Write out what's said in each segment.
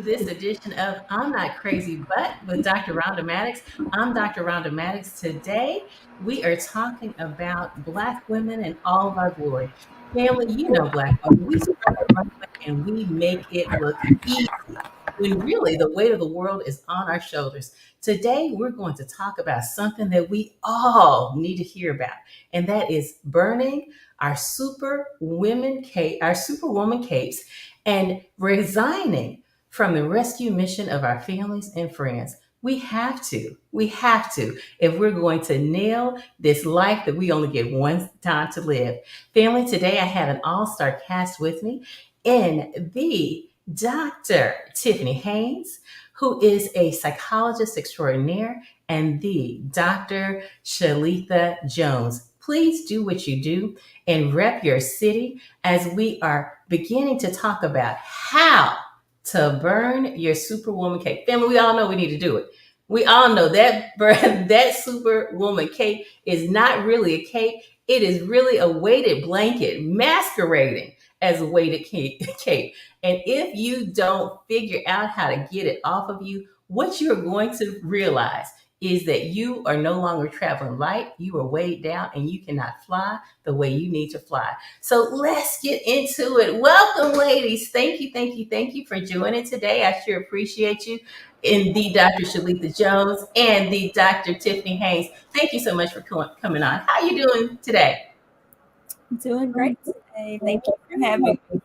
this edition of I'm Not Crazy But with Dr. Rhonda Mattox. I'm Dr. Rhonda Mattox. Today, we are talking about Black women and all of our glory. Family, you know Black women, we struggle and we make it look easy when really the weight of the world is on our shoulders. Today, we're going to talk about something that we all need to hear about, and that is burning our our superwoman capes and resigning from the rescue mission of our families and friends. We have to. We have to if we're going to nail this life that we only get one time to live. Family, today I have an all-star cast with me in the Dr. Tiffany Haynes, who is a psychologist extraordinaire, and the Dr. Shalitha Jones. Please do what you do and rep your city as we are beginning to talk about how to burn your superwoman cape. Family, we all know we need to do it. We all know that that superwoman cape is not really a cape. It is really a weighted blanket masquerading as a weighted cape. And if you don't figure out how to get it off of you, what you're going to realize is that you are no longer traveling light. You are weighed down and you cannot fly the way you need to fly. So let's get into it. Welcome, ladies. Thank you, thank you, thank you for joining today. I sure appreciate you. In the Dr. Shalitha Jones and the Dr. Tiffany Haynes. Thank you so much for coming on. How are you doing today? Doing great today. Thank you for having me.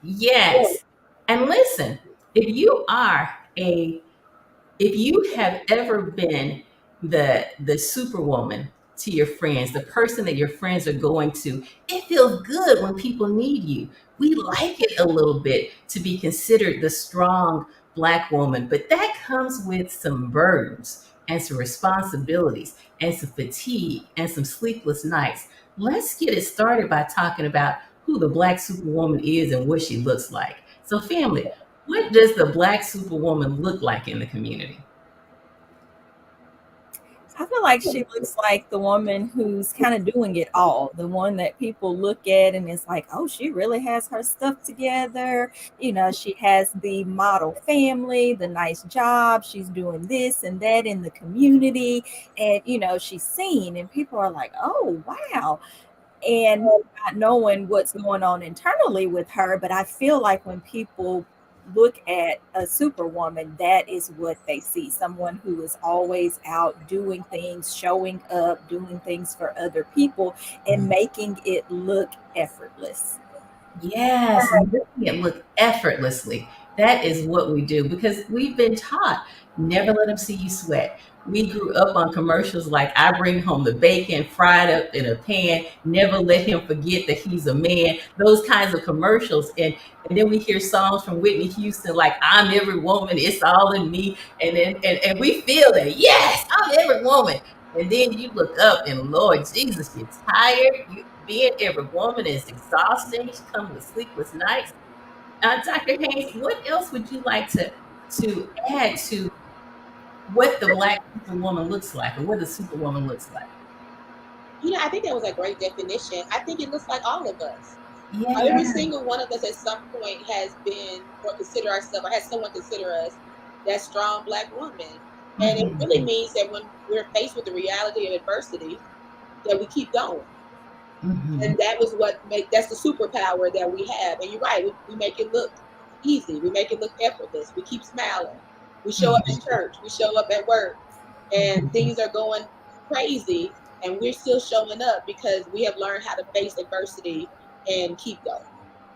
Yes. And listen, if you are a if you have ever been the superwoman to your friends, the person that your friends are going to, it feels good when people need you. We like it a little bit to be considered the strong Black woman, but that comes with some burdens and some responsibilities and some fatigue and some sleepless nights. Let's get it started by talking about who the Black superwoman is and what she looks like. So, family, what does the Black superwoman look like in the community? I feel like she looks like the woman who's kind of doing it all, the one that people look at and it's like, oh, she really has her stuff together. She has the model family, the nice job. She's doing this and that in the community. And, she's seen, and people are like, oh, wow. And not knowing what's going on internally with her. But I feel like when people look at a superwoman, that is what they see, someone who is always out doing things, showing up, doing things for other people, and making it look effortless. Yes, making it look effortlessly. That is what we do because we've been taught never let them see you sweat. We grew up on commercials like I bring home the bacon fried up in a pan, never let him forget that he's a man, those kinds of commercials. And then we hear songs from Whitney Houston like I'm every woman, it's all in me. And we feel that, yes, I'm every woman. And then you look up and Lord Jesus, you're tired. Being every woman is exhausting. She comes with sleepless nights. Dr. Haynes, what else would you like to add to what the Black superwoman looks like or what the superwoman looks like? I think that was a great definition. I think it looks like all of us. Every Yeah. single one of us at some point has been or consider ourselves or has someone consider us that strong Black woman. And it Mhm. really means that when we're faced with the reality of adversity, that we keep going. Mhm. And that was that's the superpower that we have. And you're right, we make it look easy. We make it look effortless. We keep smiling. We show up Mhm. at church. We show up at work. And Mhm. things are going crazy. And we're still showing up because we have learned how to face adversity and keep going.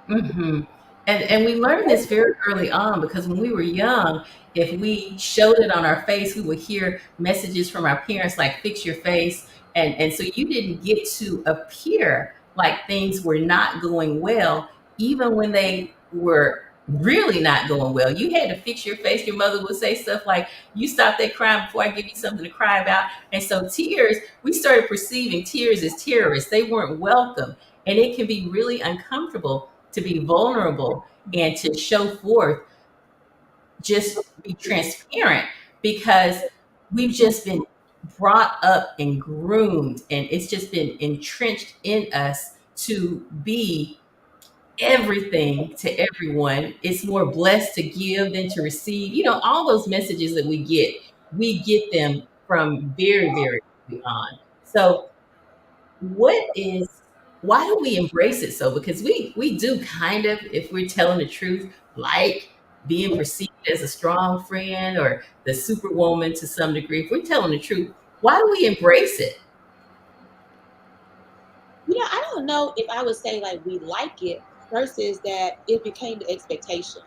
Mhm. And we learned this very early on because when we were young, if we showed it on our face, we would hear messages from our parents like "fix your face," and so you didn't get to appear like things were not going well, even when they were really not going well. You had to fix your face. Your mother would say stuff like, "You stop that crying before I give you something to cry about." And so tears, we started perceiving tears as terrorists. They weren't welcome, and it can be really uncomfortable to be vulnerable and to show forth, just be transparent because we've just been brought up and groomed and it's just been entrenched in us to be everything to everyone. It's more blessed to give than to receive. All those messages that we get them from very, very early on. So, what is why do we embrace it so? Because we do kind of, if we're telling the truth, like being perceived as a strong friend or the superwoman to some degree. If we're telling the truth, why do we embrace it? I don't know if I would say like we like it versus that it became the expectation.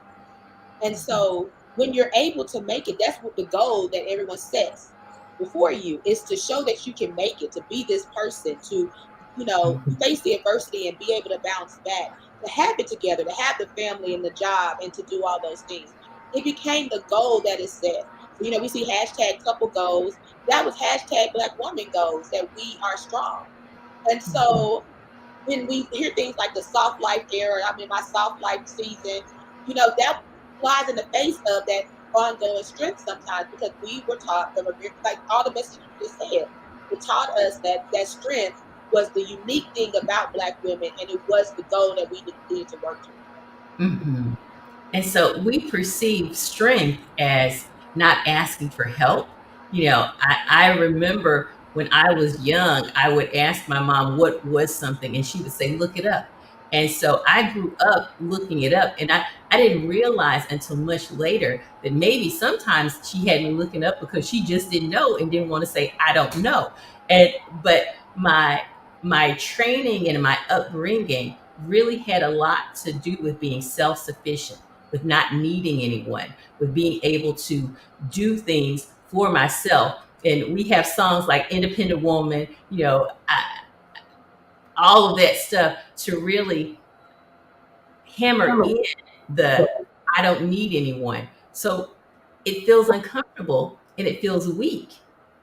And so when you're able to make it, that's what the goal that everyone sets before you is to show that you can make it, to be this person, to, Mhm. face the adversity and be able to bounce back, to have it together, to have the family and the job and to do all those things. It became the goal that is set. So, we see hashtag couple goals. That was hashtag Black woman goals, that we are strong. And so when we hear things like the soft life era, I'm in my soft life season, that flies in the face of that ongoing strength sometimes because we were taught like all the messages you just said, it taught us that that strength was the unique thing about Black women and it was the goal that we needed to work towards. Mhm. And so we perceive strength as not asking for help. I remember when I was young, I would ask my mom what was something, and she would say, look it up. And so I grew up looking it up, and I didn't realize until much later that maybe sometimes she had me looking up because she just didn't know and didn't want to say, I don't know. But my training and my upbringing really had a lot to do with being self-sufficient, with not needing anyone, with being able to do things for myself. And we have songs like Independent Woman, all of that stuff to really hammer in the I don't need anyone. So it feels uncomfortable and it feels weak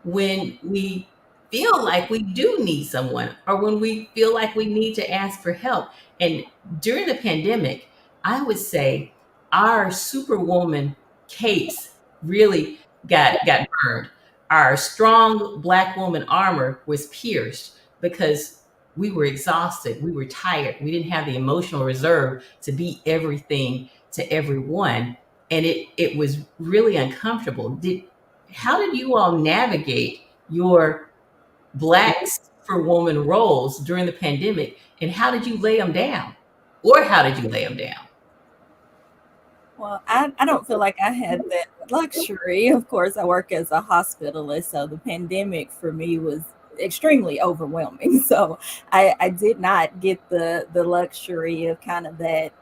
when we feel like we do need someone or when we feel like we need to ask for help. And during the pandemic, I would say our superwoman capes really got burned. Our strong Black woman armor was pierced because we were exhausted, we were tired, we didn't have the emotional reserve to be everything to everyone, and it was really uncomfortable. Did How did you all navigate your Black superwoman roles during the pandemic, and how did you lay them down, or how did you lay them down? Well, I don't feel like I had that luxury. Of course, I work as a hospitalist, so the pandemic for me was extremely overwhelming. So I did not get the luxury of kind of that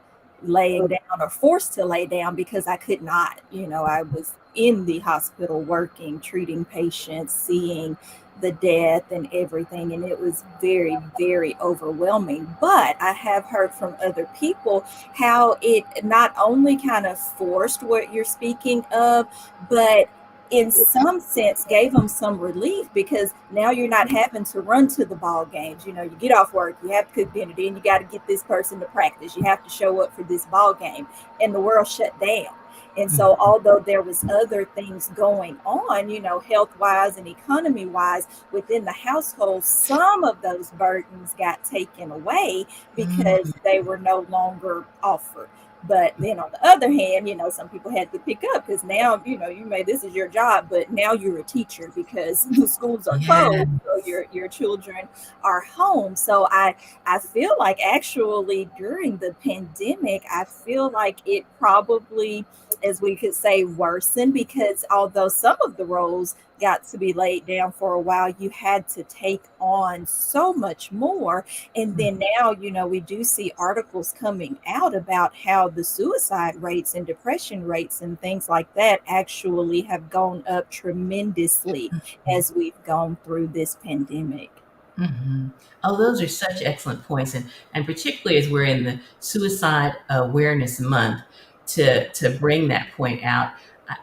laying down or forced to lay down because I could not. I was in the hospital working, treating patients, seeing the death and everything, and it was very, very overwhelming. But I have heard from other people how it not only kind of forced what you're speaking of, but in some sense gave them some relief because now you're not having to run to the ball games. You get off work, you have to cook dinner, then you got to get this person to practice, you have to show up for this ball game, and the world shut down. And so although there was other things going on, health wise and economy wise within the household, some of those burdens got taken away because Mhm. they were no longer offered. But then on the other hand, some people had to pick up because now, this is your job, but now you're a teacher because the schools are Yeah. closed. So your children are home. So I feel like actually during the pandemic, I feel like it probably, as we could say, worsened because although some of the roles got to be laid down for a while, you had to take on so much more. And then now, we do see articles coming out about how the suicide rates and depression rates and things like that actually have gone up tremendously as we've gone through this pandemic. Mhm. Oh, those are such excellent points, and particularly as we're in the Suicide Awareness Month, to bring that point out.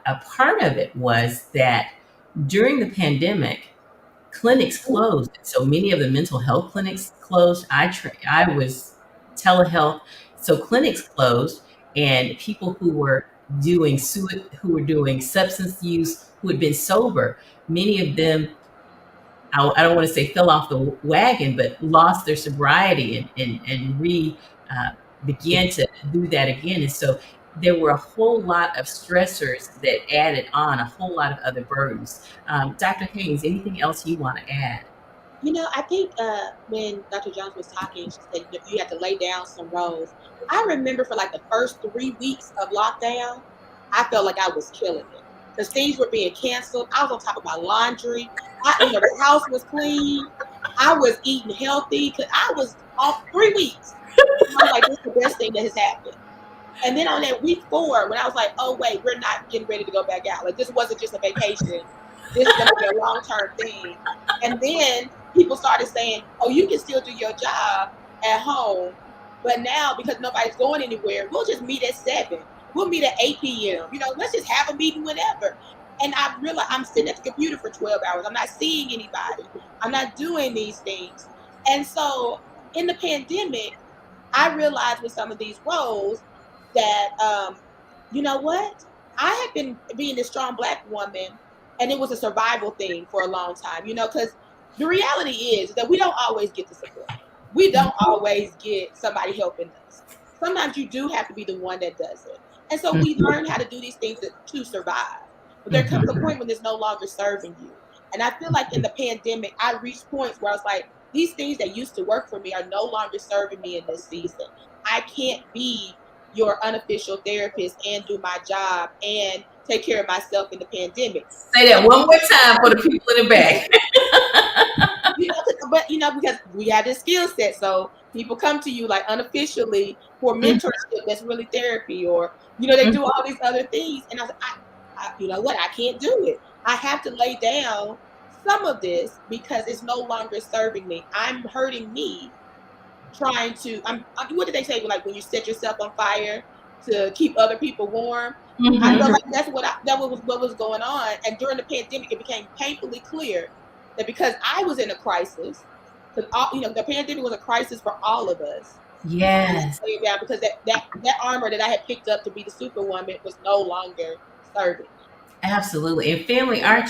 A part of it was that during the pandemic, clinics closed. So many of the mental health clinics closed. I was telehealth, so clinics closed, and people who were doing substance use, who had been sober, many of them, I don't want to say fell off the wagon, but lost their sobriety and begin to do that again. And so there were a whole lot of stressors that added on a whole lot of other burdens. Dr. Haynes, anything else you want to add? I think when Dr. Jones was talking, she said you have to lay down some roles. I remember for like the first 3 weeks of lockdown, I felt like I was killing it because things were being canceled. I was on top of my laundry. The house was clean. I was eating healthy because I was off 3 weeks. And I was like, this is the best thing that has happened. And then on that week 4, when I was like, oh wait, we're not getting ready to go back out. Like this wasn't just a vacation. This is gonna be a long-term thing. And then people started saying, oh, you can still do your job at home, but now because nobody's going anywhere, we'll just meet at 7. We'll meet at 8 p.m. Let's just have a meeting whenever. And I realized I'm sitting at the computer for 12 hours. I'm not seeing anybody. I'm not doing these things. And so in the pandemic, I realized with some of these roles that you know what? I have been being a strong Black woman, and it was a survival thing for a long time, because the reality is that we don't always get the support. We don't always get somebody helping us. Sometimes you do have to be the one that does it. And so we learn how to do these things to survive. But there comes a point when it's no longer serving you. And I feel like in the pandemic, I reached points where I was like, these things that used to work for me are no longer serving me in this season. I can't be your unofficial therapist and do my job and take care of myself in the pandemic. Say that one more time for the people in the back. But because we have this skill set, so people come to you like unofficially for mentorship that's really therapy, or they do all these other things. And I was like, you know what? I can't do it. I have to lay down some of this because it's no longer serving me. I'm hurting me trying to. What did they say? Like when you set yourself on fire to keep other people warm. I felt like that was what was going on. And during the pandemic, it became painfully clear that because I was in a crisis, because the pandemic was a crisis for all of us. Yes. Because that armor that I had picked up to be the superwoman was no longer serving me. Absolutely. And family, our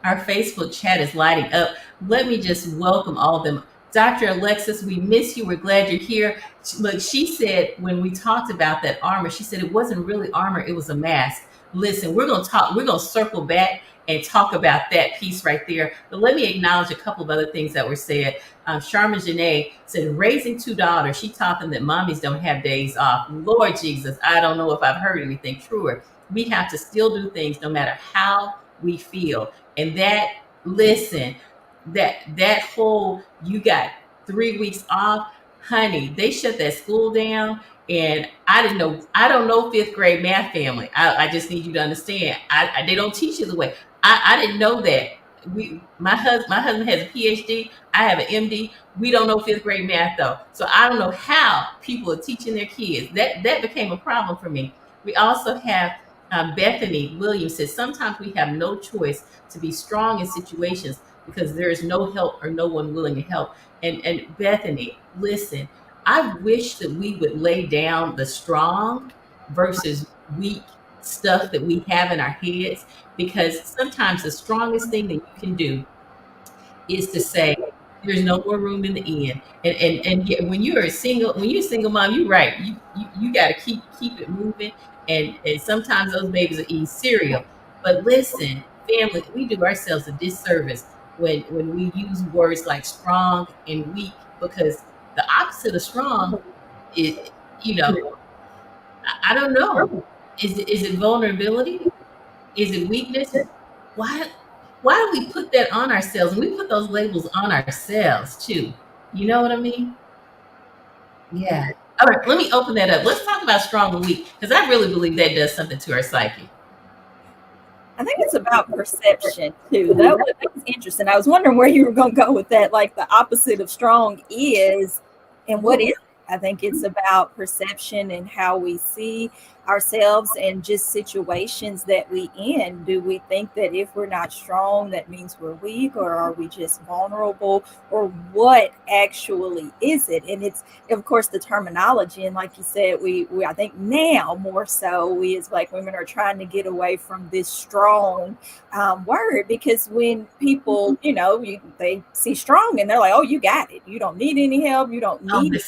Facebook chat is lighting up. Let me just welcome all of them. Dr. Alexis, we miss you. We're glad you're here. Look, she said when we talked about that armor, she said it wasn't really armor, it was a mask. Listen, we're going to circle back and talk about that piece right there. But let me acknowledge a couple of other things that were said. Sharma Janae said, raising 2 daughters, she taught them that mommies don't have days off. Lord Jesus, I don't know if I've heard anything truer. We have to still do things no matter how we feel. And listen, that whole, you got 3 weeks off, honey, they shut that school down. And I don't know 5th grade math, family. I just need you to understand. They don't teach you the way. I didn't know that. My husband has a PhD. I have an MD. We don't know 5th grade math though. So I don't know how people are teaching their kids. That became a problem for me. We also have Bethany Williams says, sometimes we have no choice to be strong in situations because there is no help or no one willing to help. And Bethany, listen, I wish that we would lay down the strong versus weak stuff that we have in our heads, because sometimes the strongest thing that you can do is to say, there's no more room in the inn. And yeah, when you're a single mom, you're right. You got to keep it moving. And sometimes those babies are eating cereal. But listen, family, we do ourselves a disservice when we use words like strong and weak, because the opposite of strong is, I don't know. Is it vulnerability? Is it weakness? Why why do we put that on ourselves? And we put those labels on ourselves too. You know what I mean? Yeah. All right, let me open that up. Let's talk about strong and weak, because I really believe that does something to our psyche. I think it's about perception too. That was interesting. I was wondering where you were going to go with that. Like the opposite of strong is, and what is it? I think it's about perception and how we see ourselves and just situations that we in. Do we think that if we're not strong, that means we're weak, or are we just vulnerable, or what actually is it? And it's, of course, the terminology. And like you said, we I think now more so, we as Black women are trying to get away from this strong word, because when people, they see strong and they're like, oh, you got it. You don't need any help. You don't need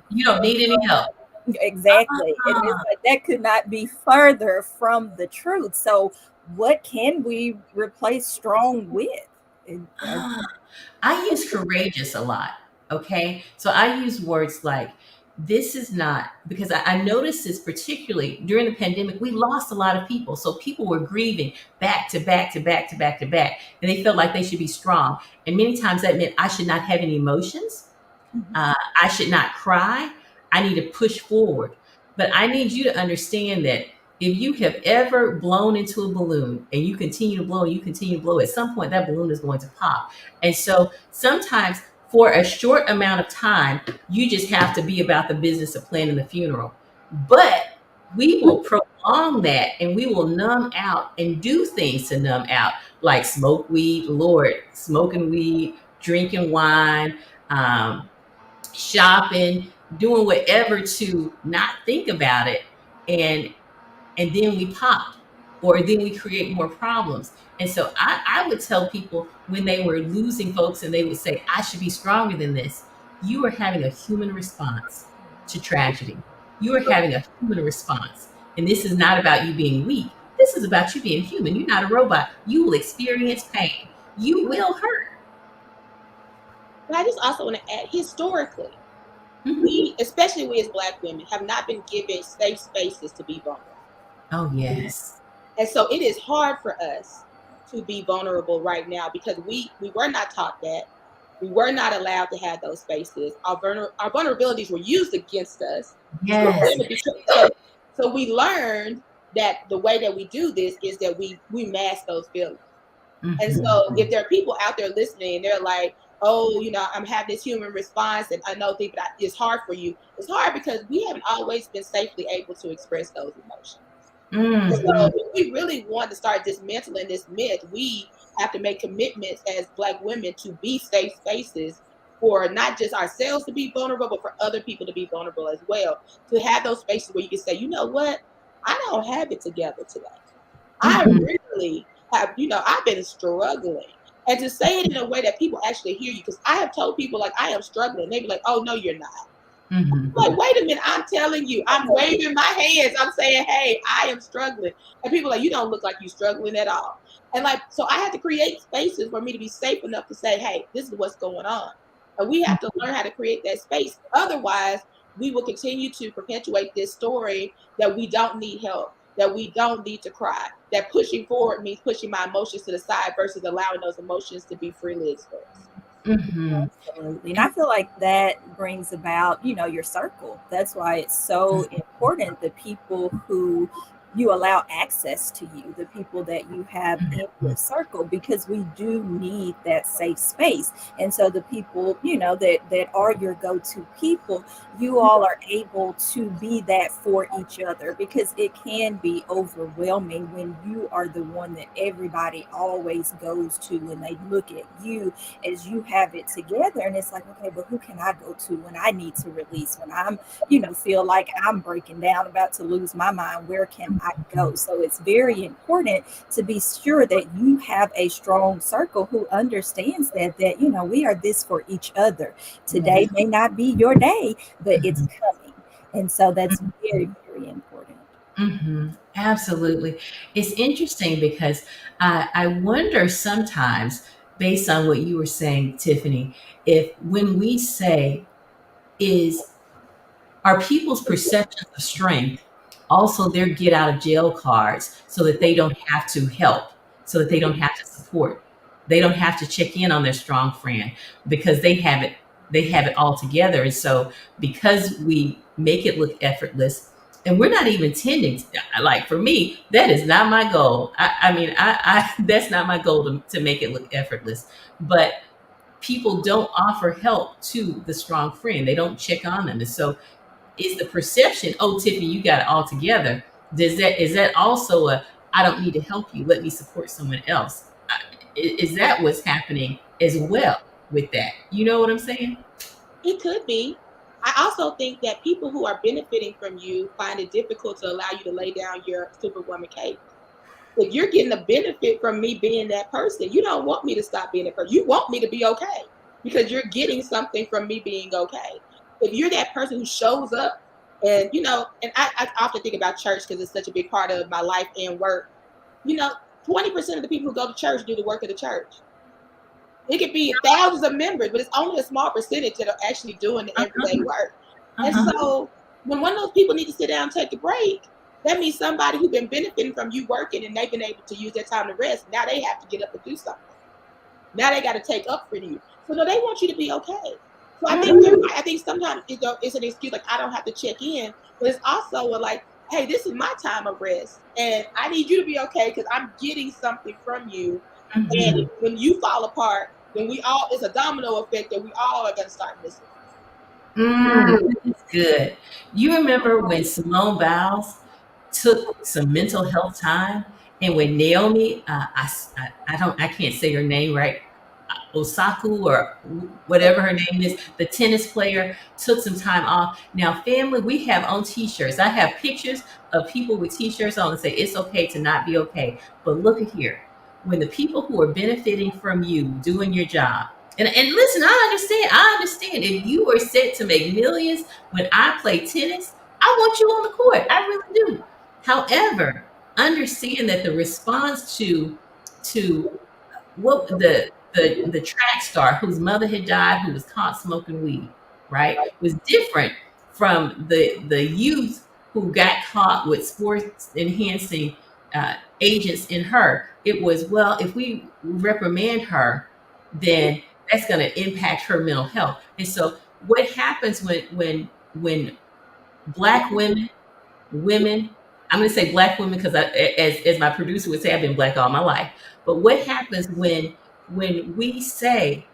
You don't need any help. Exactly. And it's like that could not be further from the truth. So what can we replace strong with? Ah, I use courageous a lot. Okay. So I use words like, this is not, because I noticed this particularly during the pandemic, we lost a lot of people. So people were grieving back to back to back to back to back, and they felt like they should be strong. And many times that meant I should not have any emotions. Mhm. Uh, I should not cry. I need to push forward. But I need you to understand that if you have ever blown into a balloon and you continue to blow and you continue to blow, at some point that balloon is going to pop. And so sometimes for a short amount of time, you just have to be about the business of planning the funeral. But we will prolong that and we will numb out and do things to numb out, like smoke weed, Lord, smoking weed, drinking wine, um, shopping, doing whatever to not think about it, and then we pop, or then we create more problems. And so I would tell people when they were losing folks and they would say, I should be stronger than this. You are having a human response to tragedy. You are having a human response. And this is not about you being weak. This is about you being human. You're not a robot. You will experience pain. You will hurt. But I just also want to add, historically, Mhm. we, especially we as Black women, have not been given safe spaces to be vulnerable. Oh, yes. And so it is hard for us to be vulnerable right now because we were not taught that. We were not allowed to have those spaces. Our vulnerabilities were used against us. So, Yes. so we learned that the way that we do this is that we mask those feelings. And so if Mhm. there are people out there listening and they're like, oh, I'm having this human response and I know that it's hard for you. It's hard because we haven't always been safely able to express those emotions. And so Mhm. if we really want to start dismantling this myth, we have to make commitments as Black women to be safe spaces for not just ourselves to be vulnerable, but for other people to be vulnerable as well. To have those spaces where you can say, you know what? I don't have it together today. I Mhm. really have, I've been struggling. And to say it in a way that people actually hear you, because I have told people like I am struggling. They be like, oh no, you're not. Like, Mhm. wait a minute, I'm telling you, I'm waving my hands. I'm saying, hey, I am struggling. And people are like, you don't look like you're struggling at all. And like, so I had to create spaces for me to be safe enough to say, hey, this is what's going on. And we have to learn how to create that space. Otherwise, we will continue to perpetuate this story that we don't need help, that we don't need to cry, that pushing forward means pushing my emotions to the side versus allowing those emotions to be freely expressed. Mhm. Absolutely. And I feel like that brings about, your circle. That's why it's so important the people who you allow access to you, the people that you have in your circle, because we do need that safe space. And so the people, that are your go-to people, you all are able to be that for each other, because it can be overwhelming when you are the one that everybody always goes to and they look at you as you have it together, and it's like, okay, but who can I go to when I need to release, when I'm feel like I'm breaking down, about to lose my mind? Where can I go? So it's very important to be sure that you have a strong circle who understands that we are this for each other. Yes. Today may not be your day, but it's Mhm. coming. And so that's very, very important. Mhm. Absolutely. It's interesting because I wonder sometimes, based on what you were saying, Tiffany, if when we say, is are people's perceptions of strength also their get out of jail cards, so that they don't have to help, so that they don't have to support, they don't have to check in on their strong friend, because they have it all together. And so because we make it look effortless, and we're not even tending to, like, for me, that is not my goal. I mean, I that's not my goal to make it look effortless. But people don't offer help to the strong friend, they don't check on them. And so is the perception, oh, Tiffany, you got it all together. Is that also a, I don't need to help you, let me support someone else? Is that what's happening as well with that? You know what I'm saying? It could be. I also think that people who are benefiting from you find it difficult to allow you to lay down your superwoman cape. If you're getting a benefit from me being that person, you don't want me to stop being that person. You want me to be okay because you're getting something from me being okay. If you're that person who shows up And and I often think about church because it's such a big part of my life and work. You know, 20% of the people who go to church do the work of the church. It could be thousands of members, but it's only a small percentage that are actually doing the everyday Uh-huh. work. And Uh-huh. so when one of those people need to sit down and take a break, that means somebody who's been benefiting from you working and they've been able to use their time to rest. Now they have to get up and do something. Now they got to take up for you. So no, they want you to be okay. So I think sometimes it's an excuse like I don't have to check in, but it's also like, hey, this is my time of rest, and I need you to be okay because I'm getting something from you. And Mhm. when you fall apart, then we all it's a domino effect that we all are going to start missing. That's good. You remember when Simone Biles took some mental health time, and when Naomi, I can't say her name right, Osaku or whatever her name is, the tennis player, took some time off. Now, family, we have on T-shirts. I have pictures of people with T-shirts on and say it's okay to not be okay. But look at here, when the people who are benefiting from you doing your job. And listen, I understand. I understand. If you are set to make millions when I play tennis, I want you on the court. I really do. However, understand that the response to what the track star whose mother had died, who was caught smoking weed, right, was different from the youth who got caught with sports enhancing agents in her. It was, well, if we reprimand her, then that's going to impact her mental health. And so, what happens when black women, I'm going to say black women because as my producer would say, I've been black all my life. But what happens when we say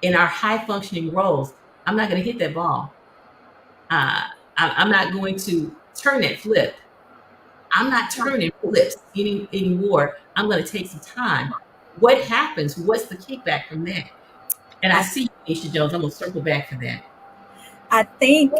in our high functioning roles, I'm not going to hit that ball. Uh, I'm not going to turn that flip. I'm not turning flips anymore. I'm going to take some time. What happens? What's the kickback from that? And I I see you, Aisha Jones. I'm going to circle back for that. I think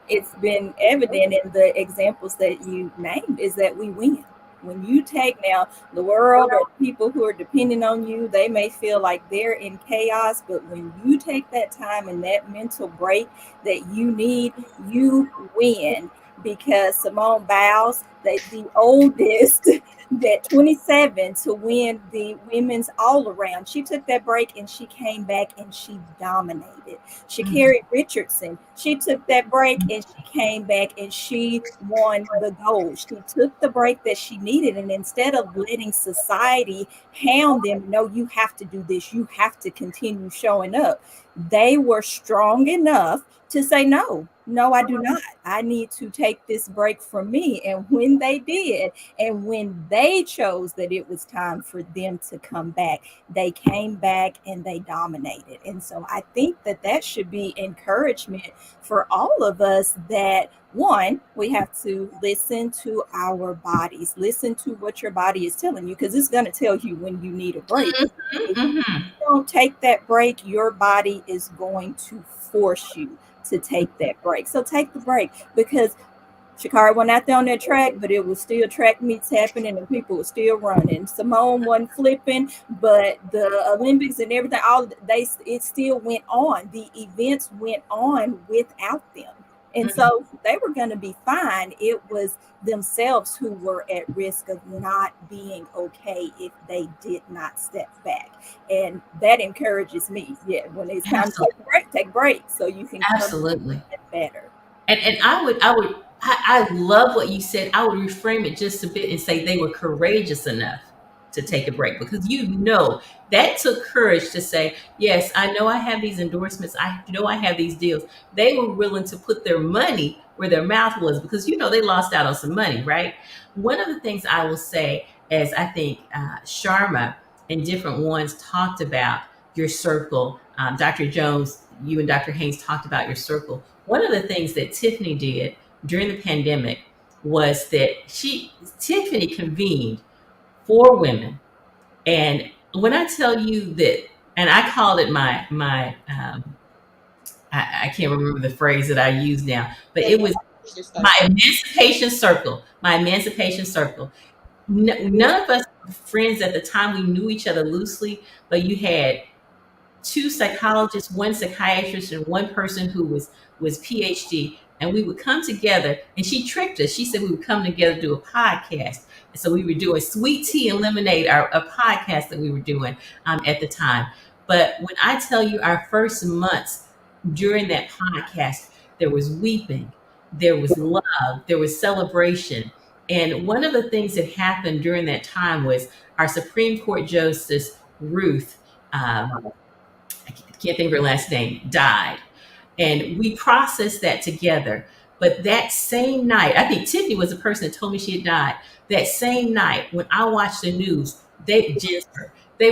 it's been evident in the examples that you named is that we win. When you take now the world or people who are depending on you, they may feel like they're in chaos, but when you take that time and that mental break that you need, you win because Simone Biles, the oldest that 27 to win the women's all around. She took that break and she came back and she dominated. Mhm. Sha'Carri Richardson, she took that break and she came back and she won the gold. She took the break that she needed. And instead of letting society hound them, no, you have to do this, you have to continue showing up, they were strong enough to say, no, I do not. I need to take this break from me. And when they did, and when they chose that it was time for them to come back, they came back and they dominated. And so I think that that should be encouragement for all of us that one, we have to listen to our bodies, listen to what your body is telling you, because it's going to tell you when you need a break. If Mhm. you don't take that break, your body is going to force you to take that break. So take the break because Shakari went out there on that track, but it was still track meets happening and people were still running. Simone wasn't flipping, but the Olympics and everything, it still went on. The events went on without them. And Mhm. so they were going to be fine. It was themselves who were at risk of not being okay if they did not step back. And that encourages me. Yeah, when it's time to Absolutely. take a break so you can come Absolutely. better. And I love what you said. I would reframe it just a bit and say they were courageous enough to take a break because that took courage to say, yes, I know I have these endorsements. I know I have these deals. They were willing to put their money where their mouth was because they lost out on some money, right? One of the things I will say, as I think Sharma and different ones talked about your circle, Dr. Jones, you and Dr. Haynes talked about your circle. One of the things that Tiffany did during the pandemic was that Tiffany convened 4 women. And when I tell you that, and I called it I can't remember the phrase that I use now, but Yeah, it was your my circle. emancipation circle. My emancipation circle. None of us were friends at the time. We knew each other loosely, but you had 2 psychologists, 1 psychiatrist, and 1 person who was PhD. and we would come together. And she tricked us. She said we would come together to do a podcast. And so we were doing Sweet Tea and Lemonade, a podcast that we were doing at the time. But when I tell you our first months during that podcast, there was weeping, there was love, there was celebration. And one of the things that happened during that time was our Supreme Court Justice, Ruth, I can't think of her last name, died. And we processed that together. But that same night, I think Tiffany was the person that told me she had died. That same night, when I watched the news, they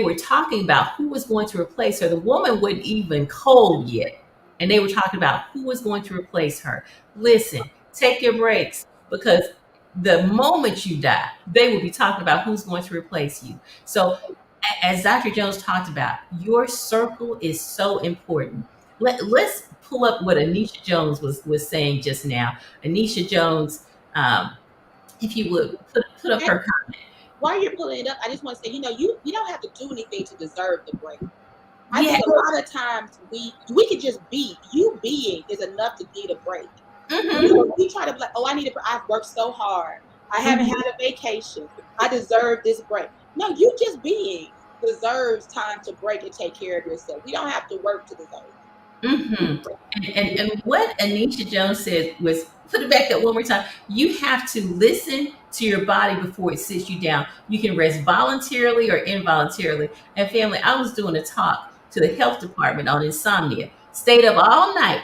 were talking about who was going to replace her. The woman wasn't even cold yet. And they were talking about who was going to replace her. Listen, take your breaks, because the moment you die, they will be talking about who's going to replace you. So, as Dr. Jones talked about, your circle is so important. Let's pull up what Anisha Jones was saying just now. Anisha Jones, if you would put up her comment. While you're pulling it up, I just want to say, you don't have to do anything to deserve the break. I Yeah. think a lot of times we could just be. You being is enough to need a break. We try to be like, oh, I've worked so hard. I haven't had a vacation. I deserve this break. No, you just being deserves time to break and take care of yourself. We don't have to work to deserve it. And what Anisha Jones said was, put it back up one more time. You have to listen to your body before it sits you down. You can rest voluntarily or involuntarily. And family, I was doing a talk to the health department on insomnia. Stayed up all night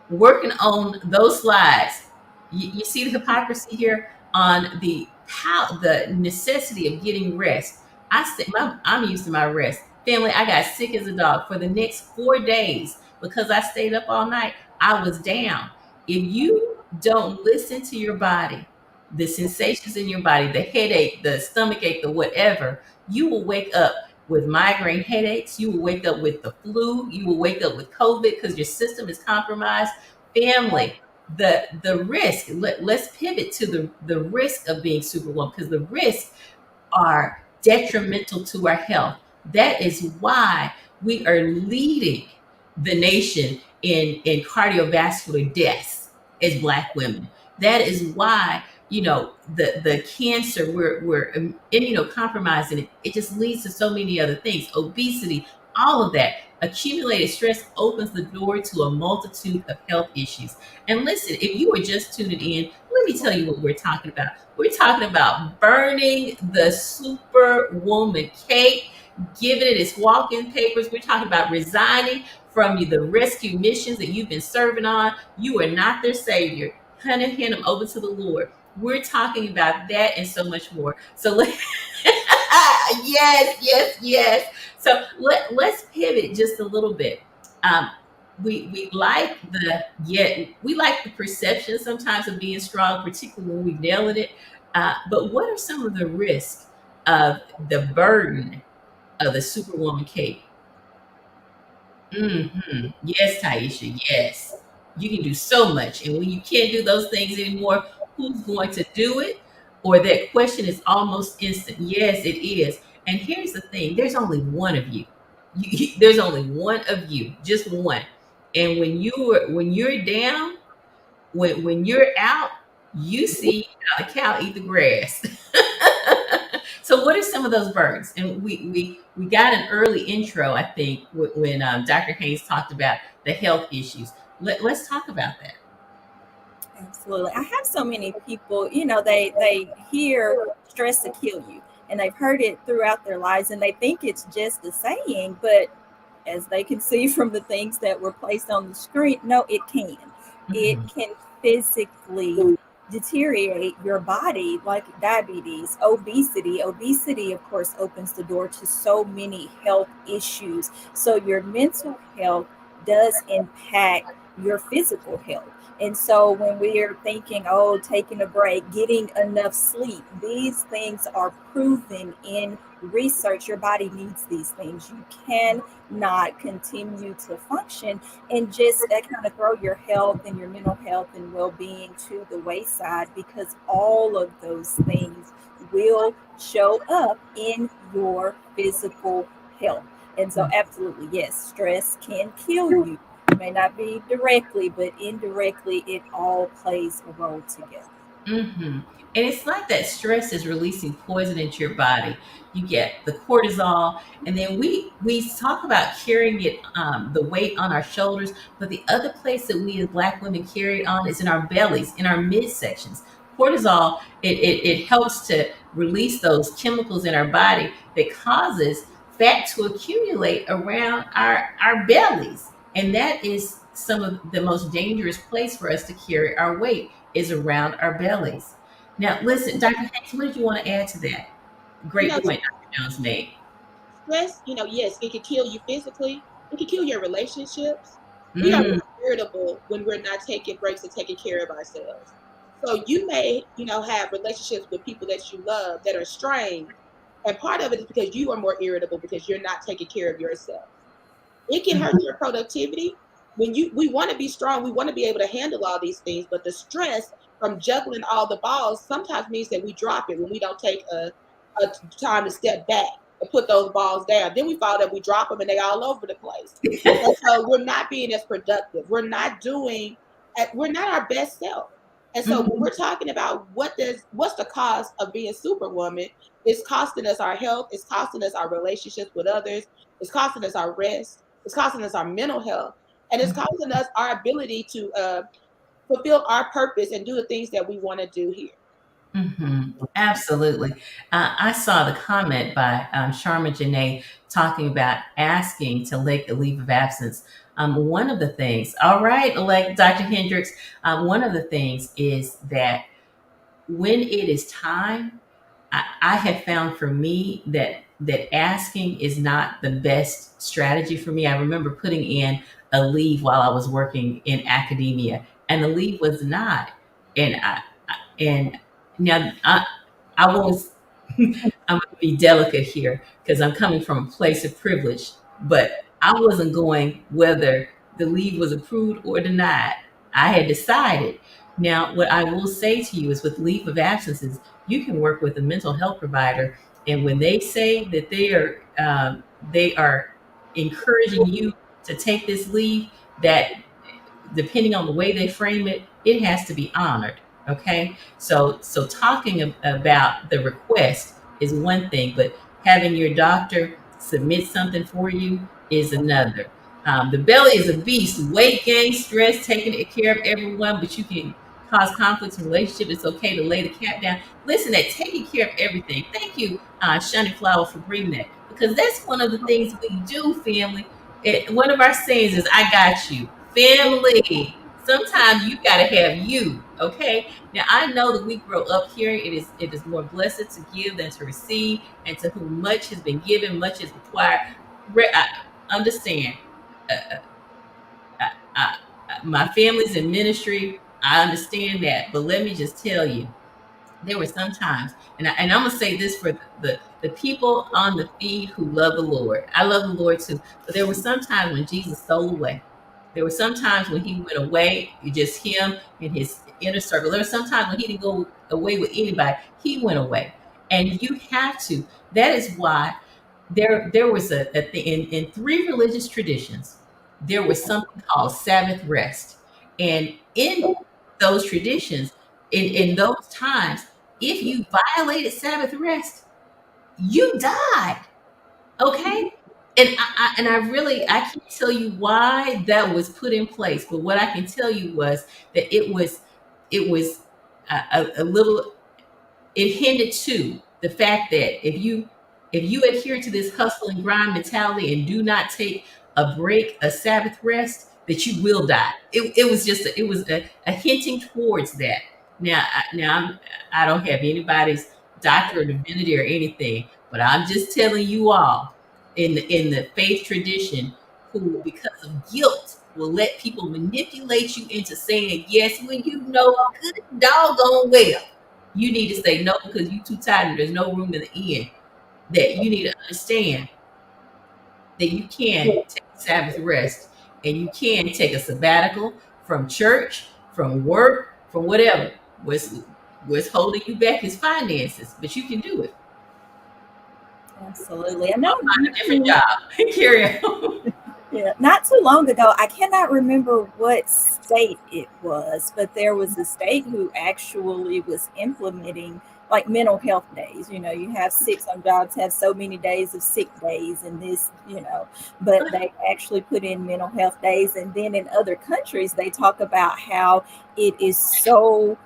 working on those slides. You see the hypocrisy here on the necessity of getting rest. I'm used to my rest. Family, I got sick as a dog for the next 4 days because I stayed up all night. I was down. If you don't listen to your body, the sensations in your body, the headache, the stomach ache, the whatever, you will wake up with migraine headaches. You will wake up with the flu. You will wake up with COVID because your system is compromised. Family, the risk. Let's pivot to the risk of being superwoman, because the risks are detrimental to our health. That is why we are leading the nation in cardiovascular deaths as Black women. That is why, the cancer, we're immunocompromised, and it just leads to so many other things, obesity, all of that. Accumulated stress opens the door to a multitude of health issues. And listen, if you were just tuning in, let me tell you what we're talking about. We're talking about burning the superwoman cake, giving it its walk-in papers. We're talking about resigning from the rescue missions that you've been serving on. You are not their savior. Hand them over to the Lord. We're talking about that and so much more. So yes. So let's pivot just a little bit. We like we like the perception sometimes of being strong, particularly when we nailing it. But what are some of the risks of the burden of the superwoman cape? Yes, Taisha. Yes, you can do so much, and when you can't do those things anymore, who's going to do it? Or that question is almost instant. Yes, it is. And here's the thing: there's only one of you. There's only one of you, just one. And when you're down, when you're out, you see how the cow eat the grass. So, what are some of those birds? And we got an early intro, I think, when Dr. Haynes talked about the health issues. Let's talk about that. Absolutely. I have so many people, they hear stress to kill you, and they've heard it throughout their lives, and they think it's just a saying, but as they can see from the things that were placed on the screen, no, it can. It can physically deteriorate your body, like diabetes, obesity. Obesity, of course, opens the door to so many health issues. So your mental health does impact your physical health. And so when we are thinking, oh, taking a break, getting enough sleep, these things are proven in research. Your body needs these things. You cannot continue to function and just kind of throw your health and your mental health and well-being to the wayside, because all of those things will show up in your physical health. And so absolutely, yes, stress can kill you. may not be directly, but indirectly, it all plays a role together. Hmm. And it's like that stress is releasing poison into your body. You get the cortisol, and then we talk about carrying it, the weight on our shoulders, but the other place that we as Black women carry it on is in our bellies, in our midsections. Cortisol, it helps to release those chemicals in our body that causes fat to accumulate around our bellies, and that is some of the most dangerous place for us to carry our weight is around our bellies. Now, listen, Dr. Hanks, what did you want to add to that? You Great know, point Dr. Jones made. stress, yes, it can kill you physically. It can kill your relationships. We are Mm, more irritable when we're not taking breaks and taking care of ourselves. So you may, have relationships with people that you love that are strained. And part of it is because you are more irritable because you're not taking care of yourself. It can hurt mhm. your productivity. We want to be strong, we want to be able to handle all these things, but the stress from juggling all the balls sometimes means that we drop it when we don't take a time to step back and put those balls down. Then we find that we drop them and they all over the place. And so we're not being as productive. We're not our best self. And so when Mhm, we're talking about what's the cost of being superwoman, it's costing us our health, it's costing us our relationships with others, it's costing us our rest, it's costing us our mental health, and it's costing us our ability to fulfill our purpose and do the things that we want to do here. Absolutely. I saw the comment by Sharma Janae talking about asking to take a leave of absence. One of the things, all right, like Dr. Hendricks, one of the things is that when it is time, I have found for me that asking is not the best strategy for me. I remember putting in a leave while I was working in academia, and the leave was not. And and now I was I'm going to be delicate here because I'm coming from a place of privilege, but I wasn't going whether the leave was approved or denied. I had decided. Now, what I will say to you is with leave of absences, you can work with a mental health provider, and when they say that they are encouraging you to take this leave, that depending on the way they frame it, it has to be honored. Okay, so talking about the request is one thing, but having your doctor submit something for you is another. The belly is a beast. Weight gain, stress, taking care of everyone, but you can cause conflicts in relationship. It's okay to lay the cat down. Listen, at taking care of everything. Thank you, Shiny Flower, for bringing that because that's one of the things we do, family. One of our sayings is, "I got you." Family. Sometimes you gotta have you. Okay. Now I know that we grow up here. It is more blessed to give than to receive, and to whom much has been given, much is required. I understand. Uh, I, my family's in ministry. I understand that, but let me just tell you, there were some times, and I'm gonna say this for the people on the feed who love the Lord. I love the Lord too, but there were some times when Jesus stole away. There were some times when he went away, just him and his inner circle. There were some times when he didn't go away with anybody. He went away, and you have to. That is why there was a thing in three religious traditions. There was something called Sabbath rest, and in those traditions, in those times, if you violated Sabbath rest, you died. Okay, and I really I can't tell you why that was put in place, but what I can tell you was that it was a little, it hindered to the fact that if you adhere to this hustle and grind mentality and do not take a break, a Sabbath rest, that you will die. It was just it was a hinting towards that. I don't have anybody's doctor or divinity or anything, but I'm just telling you all in the faith tradition who because of guilt will let people manipulate you into saying yes when you know good doggone well you need to say no because you're too tired and there's no room in the end. That you need to understand that you can take Sabbath rest and you can take a sabbatical from church, from work, from whatever. What's holding you back is finances, but you can do it. Absolutely. And I Find a different job. Carry on. Yeah, not too long ago, I cannot remember what state it was, but there was a state who actually was implementing like mental health days. You know, you have sick, some jobs have so many days of sick days and this, but they actually put in mental health days. And then in other countries, they talk about how it is so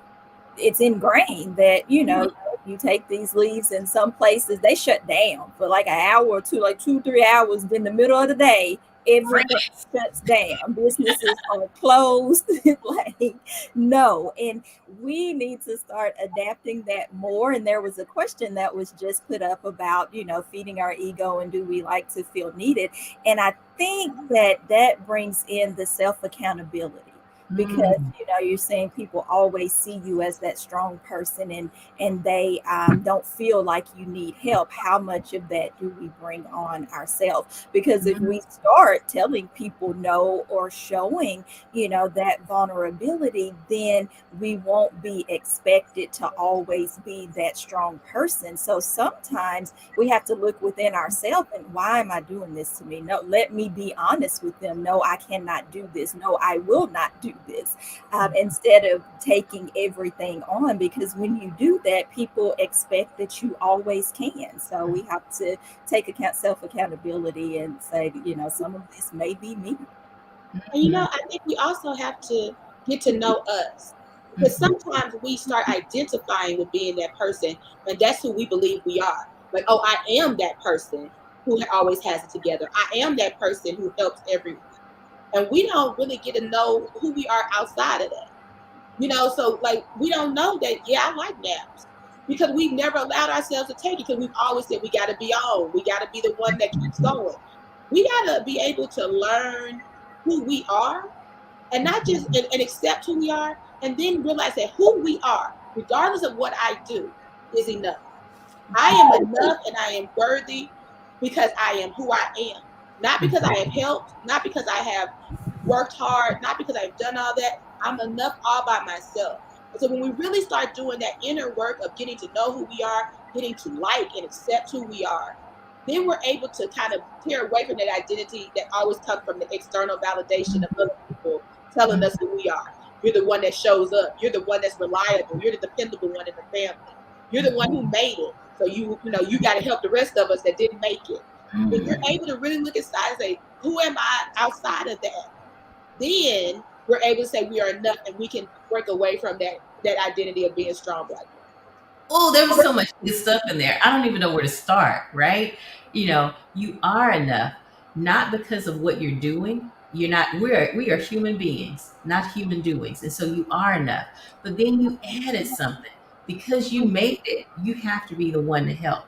it's ingrained that you take these leaves. In some places they shut down for like an hour or two, like 2-3 hours in the middle of the day. Everything shuts down, businesses are closed. Like, no. And we need to start adapting that more. And there was a question that was just put up about feeding our ego and do we like to feel needed. And I think that brings in the self accountability, because Mm, you're saying people always see you as that strong person, and they don't feel like you need help. How much of that do we bring on ourselves? Because if mm, we start telling people no, or showing that vulnerability, then we won't be expected to always be that strong person. So sometimes we have to look within ourselves, and why am I doing this to me? No, let me be honest with them. No, I cannot do this. No, I will not do this. Instead of taking everything on, because when you do that, people expect that you always can. So we have to take self accountability and say, some of this may be me. And mm, I think we also have to get to know us, because mm, sometimes we start identifying with being that person, and that's who we believe we are. Like, oh, I am that person who always has it together. I am that person who helps everyone. And we don't really get to know who we are outside of that. So like we don't know that, yeah, I like naps. Because we've never allowed ourselves to take it, because we've always said we gotta be on. We gotta be the one that keeps going. We gotta be able to learn who we are, and not just and accept who we are, and then realize that who we are, regardless of what I do, is enough. I am enough and I am worthy because I am who I am. Not because I have helped, not because I have worked hard, not because I've done all that. I'm enough all by myself. And so when we really start doing that inner work of getting to know who we are, getting to like and accept who we are, then we're able to kind of tear away from that identity that always comes from the external validation of other people telling mm. us who we are. You're the one that shows up. You're the one that's reliable. You're the dependable one in the family. You're the one who made it. So you got to help the rest of us that didn't make it. When you're able to really look inside and say, who am I outside of that? Then we're able to say we are enough, and we can break away from that identity of being strong black women. Oh, there was so much good stuff in there. I don't even know where to start, right? You are enough, not because of what you're doing. You're not, we are human beings, not human doings. And so you are enough. But then you added something. Because you made it, you have to be the one to help.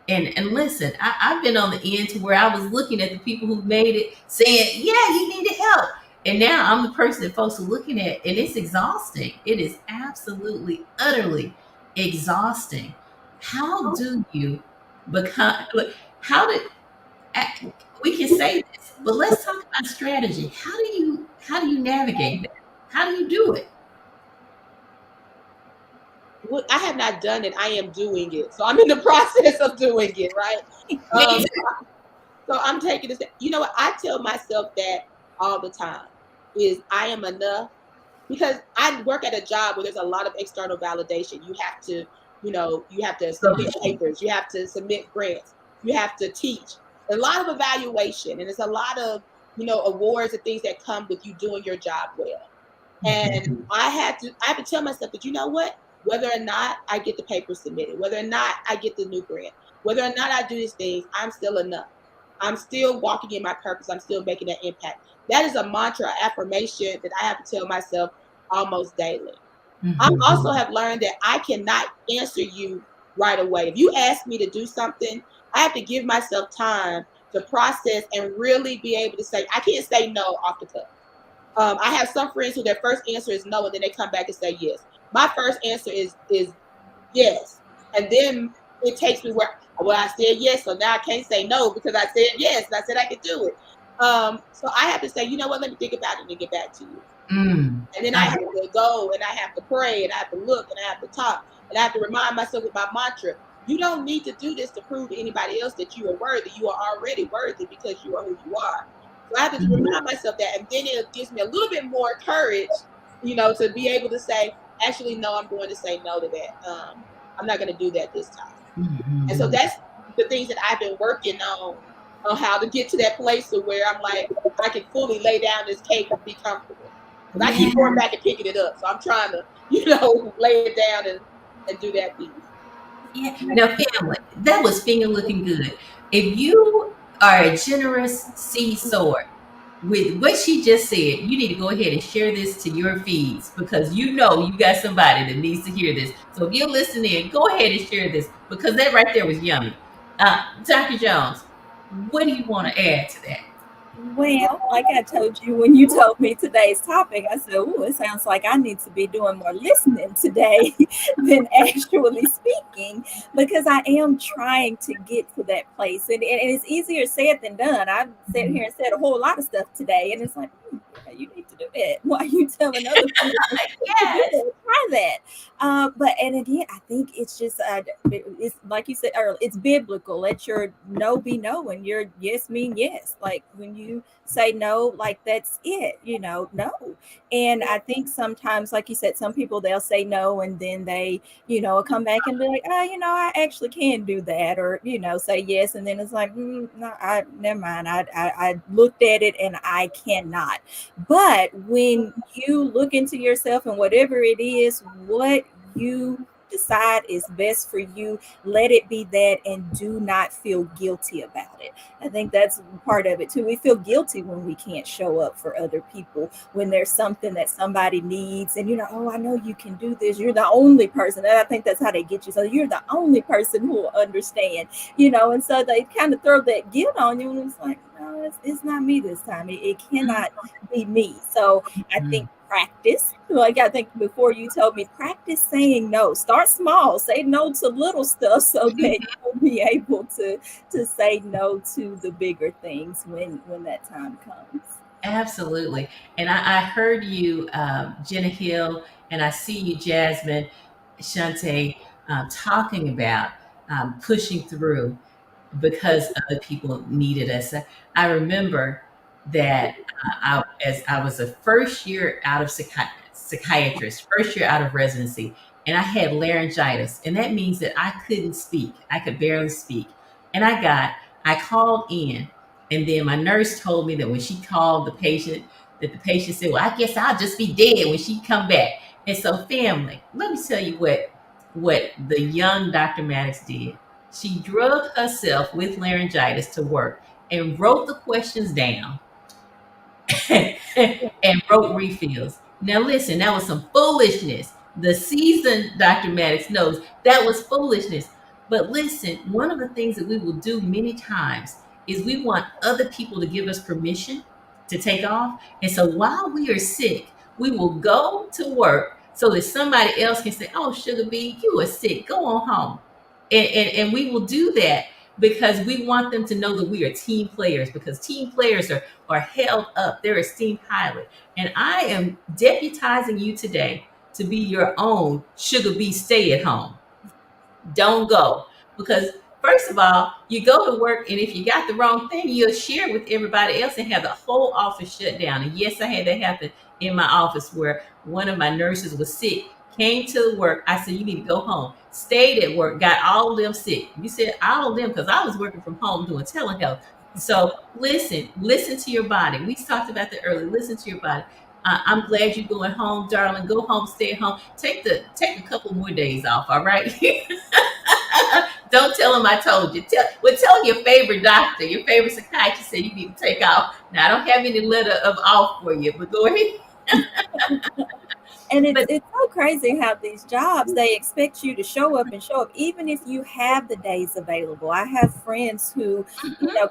And listen, I've been on the end to where I was looking at the people who made it, saying, yeah, you needed help. And now I'm the person that folks are looking at, and it's exhausting. It is absolutely, utterly exhausting. How do you become? Look, how did we can say this, but let's talk about strategy. How do you navigate that? How do you do it? Well, I have not done it. I am doing it. So I'm in the process of doing it, right? Me Um, too. so I'm taking this. You know what? I tell myself that all the time is I am enough, because I work at a job where there's a lot of external validation. You have to submit papers, you have to submit grants, you have to teach. A lot of evaluation, and it's a lot of awards and things that come with you doing your job well. And I have to tell myself that, you know what, whether or not I get the paper submitted, whether or not I get the new grant, whether or not I do these things, I'm still enough. I'm still walking in my purpose. I'm still making that impact. That is a mantra, affirmation that I have to tell myself almost daily. I Mhm. also have learned that I cannot answer you right away. If you ask me to do something, I have to give myself time to process and really be able to say, I can't say no off the cuff. I have some friends who their first answer is no, and then they come back and say yes. My first answer is yes, and then it takes me where, well, I said yes, so now I can't say no because I said yes, and I said I could do it. So I have to say, you know what, let me think about it and get back to you. Mm. And then I I have to go and I have to pray and I have to look and I have to talk and I have to remind myself with my mantra. You don't need to do this to prove to anybody else that you are worthy. You are already worthy because you are who you are. So I have to Mhm. remind myself that, and then it gives me a little bit more courage, to be able to say, actually, no, I'm going to say no to that. I'm not going to do that this time. And so Mhm. that's the things that I've been working on how to get to that place to where I'm like, I can fully lay down this cape and be comfortable. Because I Yeah. keep going back and picking it up. So I'm trying to, lay it down and do that piece. Yeah. Now, family, that was finger looking good. If you are a generous seed sower, with what she just said, you need to go ahead and share this to your feeds because you know you got somebody that needs to hear this. So if you're listening, go ahead and share this because that right there was yummy. Dr. Jones, what do you want to add to that? Well, like I told you when you told me today's topic, I said, "Oh, it sounds like I need to be doing more listening today than actually speaking because I am trying to get to that place. And it's easier said than done. I've sat here and said a whole lot of stuff today, and it's like, yeah, you need to do that. Why are you telling other people to do Yes. that? Try that. But and again, I think it's just it's like you said earlier, it's biblical. Let your no be no and your yes mean yes. Like when you say no, like that's it, no. And I think sometimes, like you said, some people they'll say no and then they, come back and be like, oh, I actually can do that, or say yes, and then it's like, no, I never mind. I looked at it and I cannot. But when you look into yourself and whatever it is, what you decide is best for you, let it be that and do not feel guilty about it. I think that's part of it too. We feel guilty when we can't show up for other people, when there's something that somebody needs, and oh, I know you can do this. You're the only person. And I think that's how they get you. So you're the only person who will understand, and so they kind of throw that guilt on you, and it's like, no, it's not me this time. It cannot be me. So I think practice, like I think before you told me, practice saying no. Start small, say no to little stuff so that you'll be able to say no to the bigger things when that time comes. Absolutely. And I heard you, Jenna Hill, and I see you, Jasmine, Shante, talking about pushing through because other people needed us. I remember that as I was a first year out of psychiatrist, first year out of residency, and I had laryngitis, and that means that I couldn't speak. I could barely speak. And I called in, and then my nurse told me that when she called the patient, that the patient said, "Well, I guess I'll just be dead when she come back." And so, family, let me tell you what the young Dr. Maddox did. She drugged herself with laryngitis to work and wrote the questions down and wrote refills. Now, listen, that was some foolishness. The seasoned Dr. Maddox knows that was foolishness. But listen, one of the things that we will do many times is we want other people to give us permission to take off. And so while we are sick, we will go to work so that somebody else can say, "Oh, Sugar Bee, you are sick. Go on home." And we will do that because we want them to know that we are team players, because team players are held up. They're esteemed highly. And I am deputizing you today to be your own Sugar Bee stay at home. Don't go. Because first of all, you go to work, and if you got the wrong thing, you'll share with everybody else and have the whole office shut down. And yes, I had that happen in my office where one of my nurses was sick, came to work. I said, "You need to go home." Stayed at work, got all of them sick. You said all of them because I was working from home doing telehealth. So listen to your body. We talked about that earlier. Listen to your body. I'm glad you're going home, darling. Go home, stay at home. Take a couple more days off. All right. Don't tell them I told you. Tell your favorite doctor, your favorite psychiatrist said you need to take off. Now I don't have any letter of off for you, but go ahead. And it's But it's so crazy how these jobs they expect you to show up even if you have the days available. I have friends who,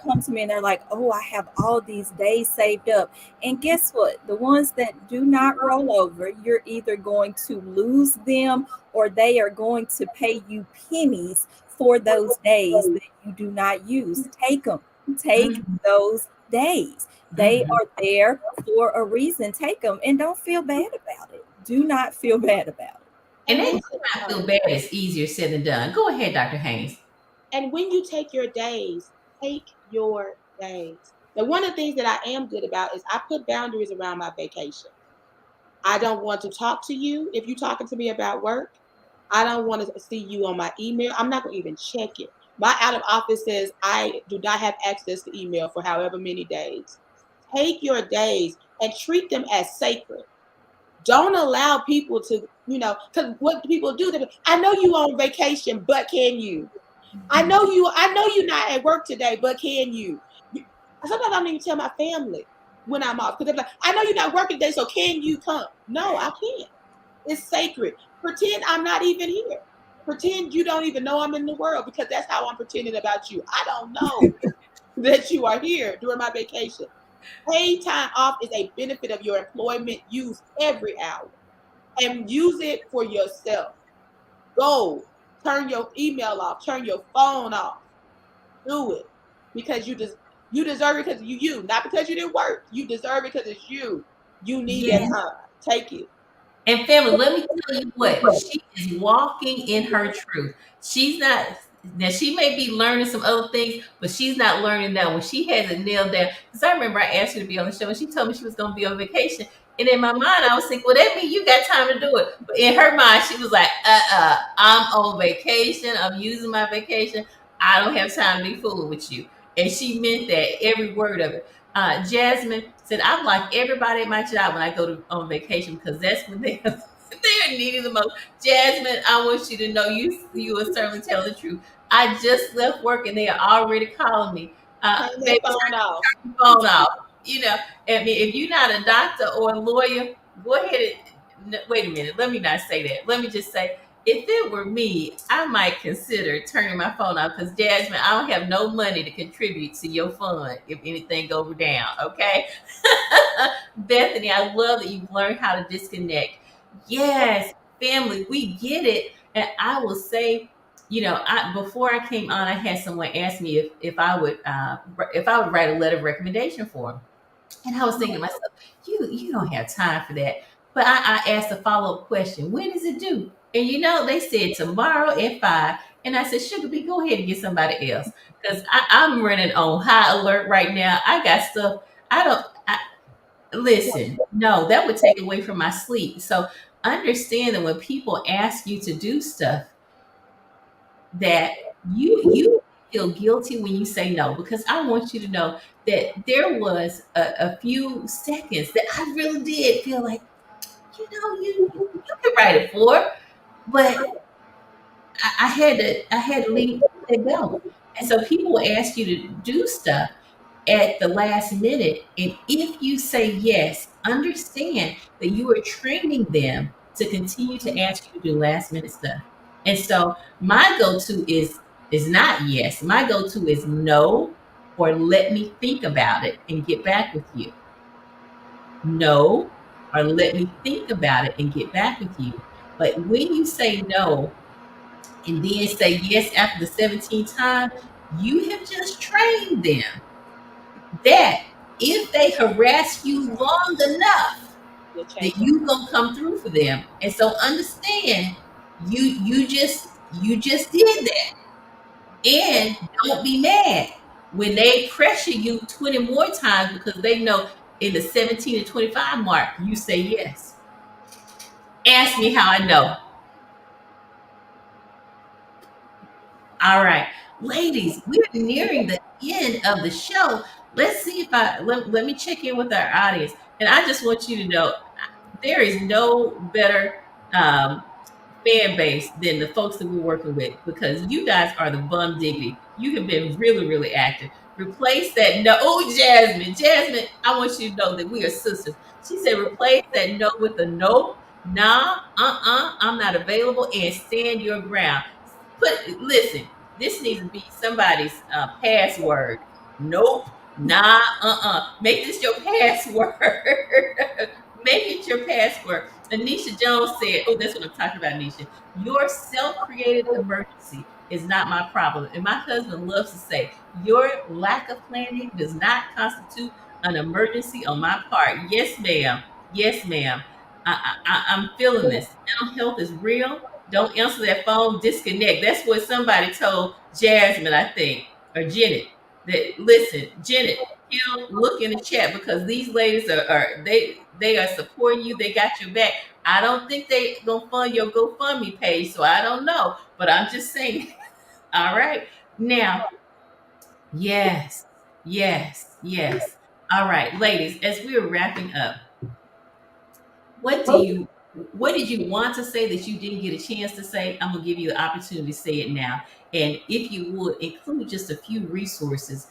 come to me and they're like, "Oh, I have all these days saved up." And guess what? The ones that do not roll over, you're either going to lose them or they are going to pay you pennies for those days that you do not use. Take them. Take mhm, those days. They mhm. are there for a reason. Take them and don't feel bad about it. Do not feel bad about it. And And that do listen, not feel bad is easier said than done. Go ahead, Dr. Haynes. and when you take your days, take your days. Now, one of the things that I am good about is I put boundaries around my vacation. I don't want to talk to you if you're talking to me about work. I don't want to see you on my email. I'm not going to even check it. My out of office says I do not have access to email for however many days. Take your days and treat them as sacred. Don't allow people to, because what people do, I know you on vacation, but can you? I know you're not at work today, but can you? Sometimes I don't even tell my family when I'm off because they're like, I know you're not working today, so can you come? No, I can't. It's sacred. Pretend I'm not even here. Pretend you don't even know I'm in the world because that's how I'm pretending about you. I don't know that you are here during my vacation. Paid time off is a benefit of your employment. Use every hour and use it for yourself. Go turn your email off, turn your phone off. Do it because you deserve it because you, not because you didn't work. You deserve it because it's you. You need that Yeah. time. Take it. And family, let me tell you what, she is walking in her truth. She's not, now she may be learning some other things, but she's not learning that when she has it nailed down. Because I remember I asked her to be on the show and she told me she was going to be on vacation. And in my mind, I was thinking, well, that means you got time to do it. But in her mind, she was like, I'm on vacation. I'm using my vacation. I don't have time to be fooling with you. And she meant that, every word of it. Jasmine said, I'm like everybody at my job when I go on vacation because that's when they're needing the most. Jasmine, I want you to know you will certainly tell the truth. I just left work and they are already calling me. Turn that Baby, phone off. turn your phone off. You know, I mean, if you're not a doctor or a lawyer, go ahead and wait a minute. Let me not say that. Let me just say, if it were me, I might consider turning my phone off because Jasmine, I don't have no money to contribute to your fund if anything goes down. Okay, Bethany, I love that you've learned how to disconnect. Yes, family, we get it. And I will say, before I came on, I had someone ask me if I would write a letter of recommendation for them. And I was thinking to myself, you don't have time for that. But I asked a follow up question: when is it due? And they said tomorrow at 5. And I said, Sugar B, go ahead and get somebody else because I'm running on high alert right now. I got stuff. I don't. Listen, no, that would take away from my sleep. So understand that when people ask you to do stuff, that you feel guilty when you say no, because I want you to know that there was a few seconds that I really did feel like, you can write it for, but I had to leave it go. And so people will ask you to do stuff at the last minute. And if you say yes, understand that you are training them to continue to ask you to do last minute stuff. And so my go-to is not yes. My go-to is no, or let me think about it and get back with you. No, or let me think about it and get back with you. But when you say no and then say yes after the 17th time, you have just trained them that if they harass you long enough, You'll that change it. you gonna come through for them. And so understand, you just did that. And don't be mad when they pressure you 20 more times because they know in the 17 to 25 mark you say yes. Ask me how I know. All right, ladies, we're nearing the end of the show. Let's see if let me check in with our audience. And I just want you to know there is no better um, fan base than the folks that we're working with, because you guys are the bum diggity. You have been really, really active. Replace that no. Oh, Jasmine, I want you to know that we are sisters. She said, replace that no with a nope, nah, I'm not available, and stand your ground. Listen, this needs to be somebody's password. Nope, nah, Make this your password. Make it your password. Anisha Jones said, oh, that's what I'm talking about, Anisha. Your self created emergency is not my problem. And my husband loves to say, your lack of planning does not constitute an emergency on my part. Yes, ma'am. Yes, ma'am. I'm feeling this. Mental health is real. Don't answer that phone, disconnect. That's what somebody told Jasmine, I think, or Janet. That listen, Janet, Hill, look in the chat because these ladies are they are supporting you. They got your back. I don't think they gonna fund your GoFundMe page, so I don't know. But I'm just saying. All right. Now, yes, yes, yes. All right, ladies, as we are wrapping up, what do you what did you want to say that you didn't get a chance to say? I'm gonna give you the opportunity to say it now. And if you would include just a few resources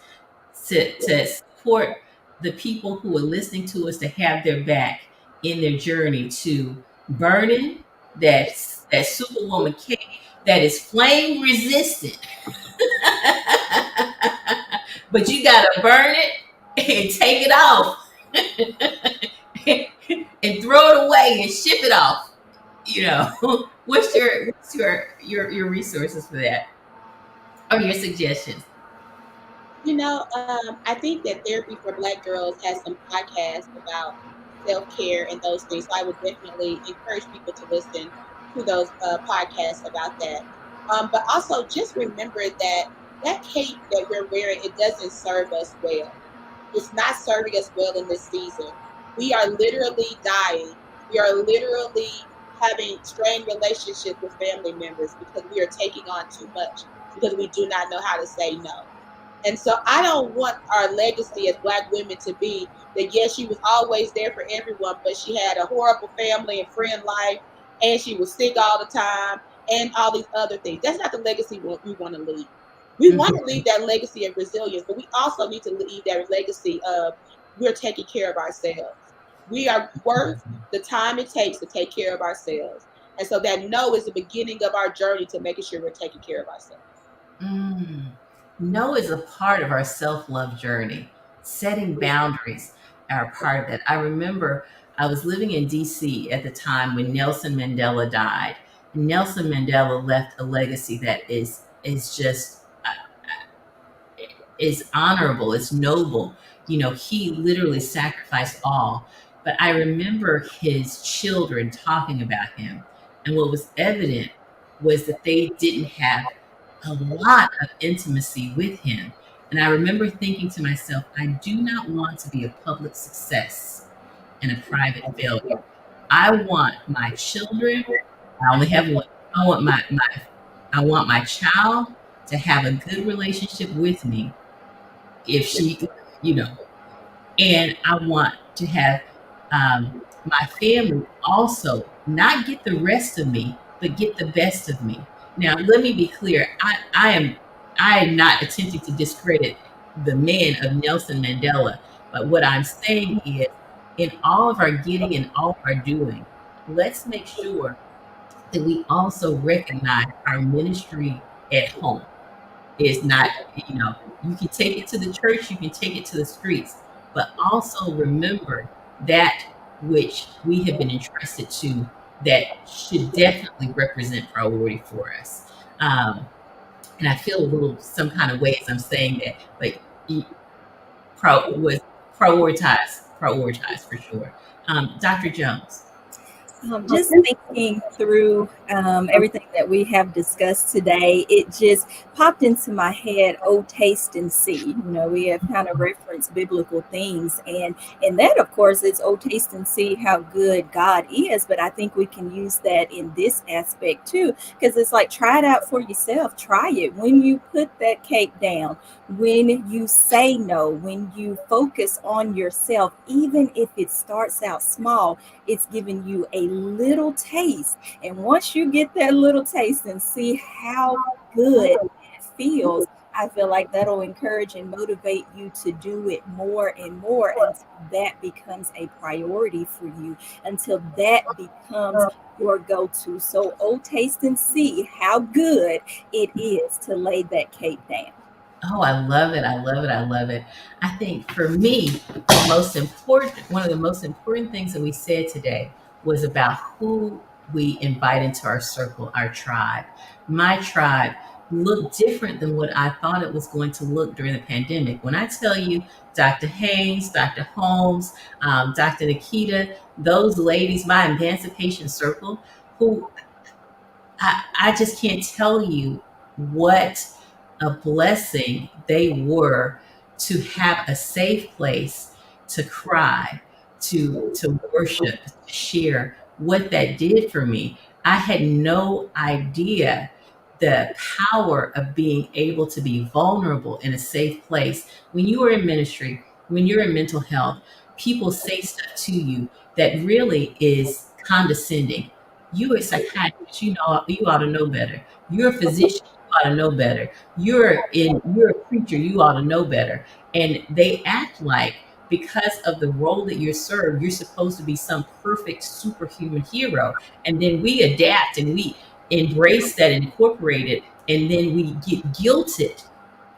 to support the people who are listening to us to have their back in their journey to burning that superwoman cake that is flame resistant. But you gotta burn it and take it off and throw it away and ship it off. You know, what's your resources for that or your suggestions? I think that Therapy for Black Girls has some podcasts about self care and those things. So I would definitely encourage people to listen to those podcasts about that. But also just remember that that cape that we're wearing, it doesn't serve us well. It's not serving us well in this season. We are literally dying. We are literally having strained relationships with family members because we are taking on too much because we do not know how to say no. And so I don't want our legacy as Black women to be that, yes, she was always there for everyone, but she had a horrible family and friend life, and she was sick all the time, and all these other things. That's not the legacy we want to leave. We want to leave that legacy of resilience, but we also need to leave that legacy of we're taking care of ourselves. We are worth the time it takes to take care of ourselves. And so that no is the beginning of our journey to making sure we're taking care of ourselves. Mm. No is a part of our self love journey. Setting boundaries are a part of that. I remember I was living in DC at the time when Nelson Mandela died. Nelson Mandela left a legacy that is just is honorable, it's noble. You know, he literally sacrificed all. But I remember his children talking about him, and what was evident was that they didn't have a lot of intimacy with him. And I remember thinking to myself, I do not want to be a public success and a private failure. I want my children, I only have one, I want I want my child to have a good relationship with me if she, you know, and I want to have my family also not get the rest of me, but get the best of me. Now, let me be clear. I am not attempting to discredit the man of Nelson Mandela, but what I'm saying is, in all of our getting and all of our doing, let's make sure that we also recognize our ministry at home is not, you can take it to the church, you can take it to the streets, but also remember that which we have been entrusted to that should definitely represent priority for us. And I feel a little some kind of way as I'm saying that, but was prioritize for sure. Dr. Jones. Just thinking through everything that we have discussed today, it just popped into my head. Oh, taste and see. We have kind of referenced biblical things, and that, of course, it's oh, taste and see how good God is. But I think we can use that in this aspect too, because it's like try it out for yourself. Try it when you put that cake down, when you say no, when you focus on yourself, even if it starts out small. It's giving you a little taste. And once you get that little taste and see how good it feels, I feel like that'll encourage and motivate you to do it more and more until that becomes a priority for you, until that becomes your go-to. So, oh, taste and see how good it is to lay that cake down. Oh, I love it. I love it. I love it. I think for me, one of the most important things that we said today was about who we invite into our circle, our tribe. My tribe looked different than what I thought it was going to look during the pandemic. When I tell you Dr. Haynes, Dr. Holmes, Dr. Nikita, those ladies, my emancipation circle, who I just can't tell you what a blessing they were to have a safe place to cry, to worship, to share what that did for me. I had no idea the power of being able to be vulnerable in a safe place. When you are in ministry, when you're in mental health, people say stuff to you that really is condescending. You a psychiatrist, you ought to know better. You're a physician, you ought to know better. You're a preacher, you ought to know better. And they act like because of the role that you're served, you're supposed to be some perfect superhuman hero. And then we adapt and we embrace that and incorporate it, and then we get guilted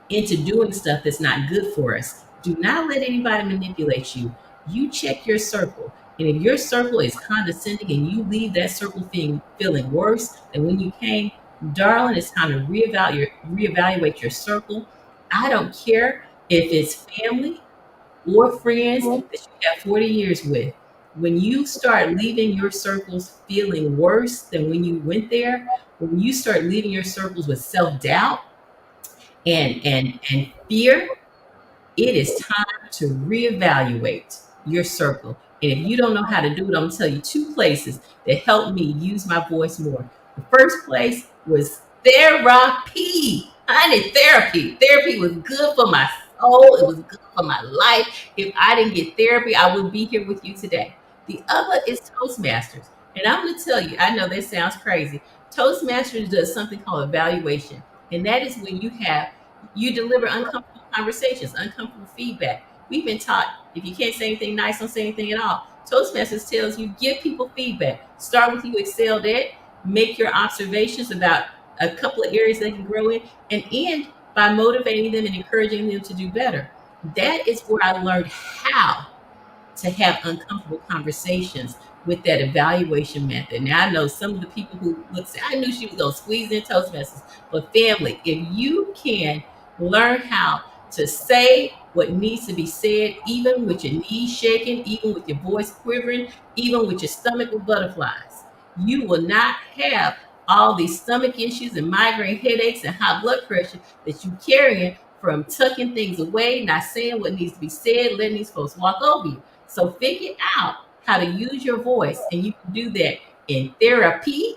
into doing stuff that's not good for us. Do not let anybody manipulate you. You check your circle. And if your circle is condescending and you leave that circle feeling worse than when you came, darling, it's time to reevaluate your circle. I don't care if it's family or friends that you have 40 years with. When you start leaving your circles feeling worse than when you went there, when you start leaving your circles with self-doubt and fear, it is time to reevaluate your circle. And if you don't know how to do it, I'm gonna tell you two places that helped me use my voice more. The first place was therapy. I needed therapy. Therapy was good for my soul. It was good for my life. If I didn't get therapy, I wouldn't be here with you today. The other is Toastmasters. And I'm gonna tell you, I know this sounds crazy. Toastmasters does something called evaluation. And that is when you deliver uncomfortable conversations, uncomfortable feedback. We've been taught if you can't say anything nice, don't say anything at all. Toastmasters tells you give people feedback. Start with you excelled at, make your observations about a couple of areas they can grow in, and end by motivating them and encouraging them to do better. That is where I learned how to have uncomfortable conversations with that evaluation method. Now I know some of the people who look say, I knew she was gonna squeeze in Toastmasters, but family, if you can learn how to say what needs to be said, even with your knees shaking, even with your voice quivering, even with your stomach with butterflies, you will not have all these stomach issues and migraine headaches and high blood pressure that you carrying from tucking things away, not saying what needs to be said, letting these folks walk over you. So figure out how to use your voice, and you can do that in therapy.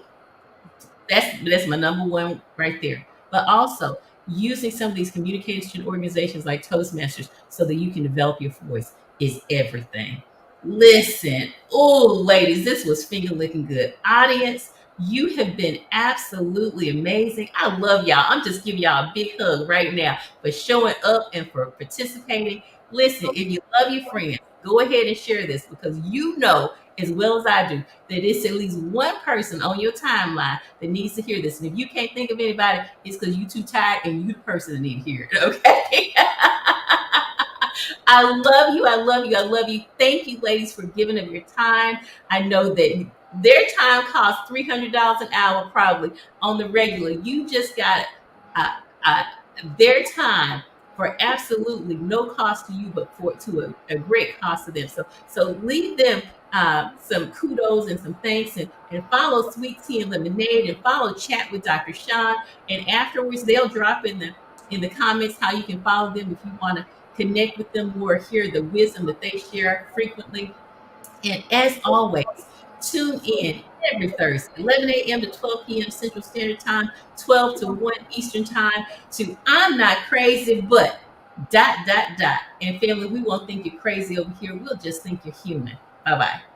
That's my number one right there. But also using some of these communication organizations like Toastmasters so that you can develop your voice is everything. Listen, oh, ladies, this was finger licking good. Audience, you have been absolutely amazing. I love y'all. I'm just giving y'all a big hug right now for showing up and for participating. Listen, if you love your friends, go ahead and share this because you know as well as I do that it's at least one person on your timeline that needs to hear this. And if you can't think of anybody, it's because you're too tired and you the person that need to hear it. Okay. I love you. I love you. I love you. Thank you, ladies, for giving of your time. I know that their time costs $300 an hour, probably on the regular. You just got uh, uh, their time for absolutely no cost to you, but for to a great cost to them. So leave them some kudos and some thanks, and follow Sweet Tea and Lemonade, and follow Chat with Dr. Sean. And afterwards, they'll drop in the comments how you can follow them if you want to connect with them more, hear the wisdom that they share frequently. And as always, tune in every Thursday, 11 a.m. to 12 p.m. Central Standard Time, 12 to 1 Eastern Time, to I'm Not Crazy, but dot, dot, dot. And family, we won't think you're crazy over here. We'll just think you're human. Bye bye.